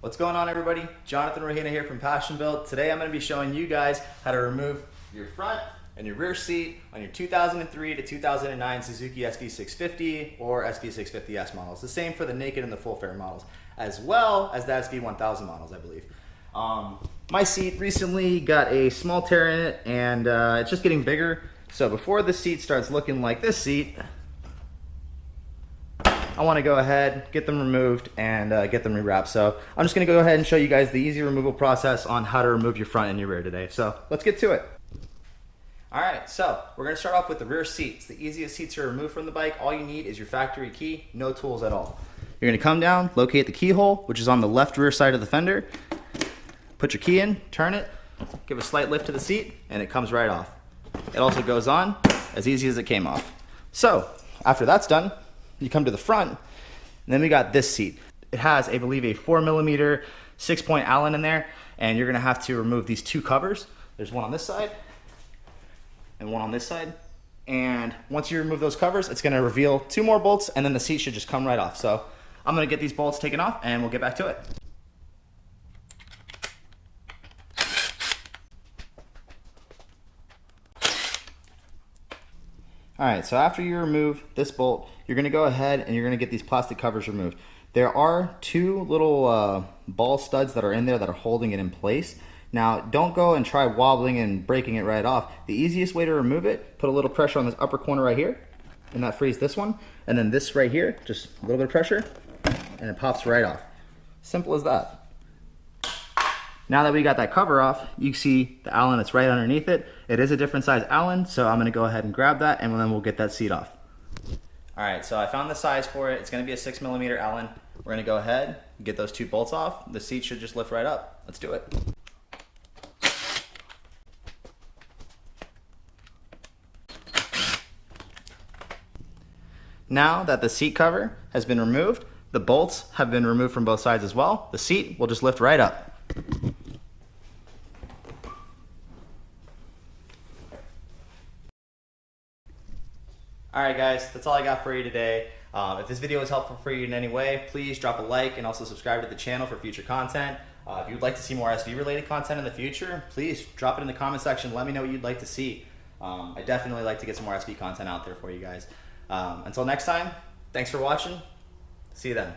What's going on, everybody? Jonathan Rahina here from PASSIONBUILT. Today I'm going to be showing you guys how to remove your front and your rear seat on your 2003 to 2009 Suzuki SV650 or SV650S models. The same for the naked and the full fare models, as well as the SV1000 models, I believe. My seat recently got a small tear in it, and it's just getting bigger. So before the seat starts looking like this seat, I want to go ahead, get them removed, and get them rewrapped. So I'm just going to go ahead and show you guys the easy removal process on how to remove your front and your rear today. So let's get to it. Alright, so we're going to start off with the rear seat. It's the easiest seat to remove from the bike. All you need is your factory key, no tools at all. You're going to come down, locate the keyhole, which is on the left rear side of the fender. Put your key in, turn it, give a slight lift to the seat, and it comes right off. It also goes on as easy as it came off. So after that's done, you come to the front, and then we got this seat. It has, I believe, a 4mm 6-point Allen in there, and you're going to have to remove these two covers. There's one on this side and one on this side. And once you remove those covers, it's going to reveal two more bolts, and then the seat should just come right off. So I'm going to get these bolts taken off, and we'll get back to it. Alright, so after you remove this bolt, you're going to go ahead and you're going to get these plastic covers removed. There are two little ball studs that are in there that are holding it in place. Now, don't go and try wobbling and breaking it right off. The easiest way to remove it, put a little pressure on this upper corner right here, and that frees this one. And then this right here, just a little bit of pressure, and it pops right off. Simple as that. Now that we got that cover off, you see the Allen that's right underneath it. It is a different size Allen, so I'm going to go ahead and grab that, and then we'll get that seat off. Alright, so I found the size for it. It's going to be a 6mm Allen. We're going to go ahead and get those two bolts off. The seat should just lift right up. Let's do it. Now that the seat cover has been removed, the bolts have been removed from both sides as well. The seat will just lift right up. Alright guys, that's all I got for you today. If this video was helpful for you in any way, please drop a like and also subscribe to the channel for future content. If you'd like to see more SV related content in the future, please drop it in the comment section. Let me know what you'd like to see. I definitely like to get some more SV content out there for you guys. Until next time, thanks for watching. See you then.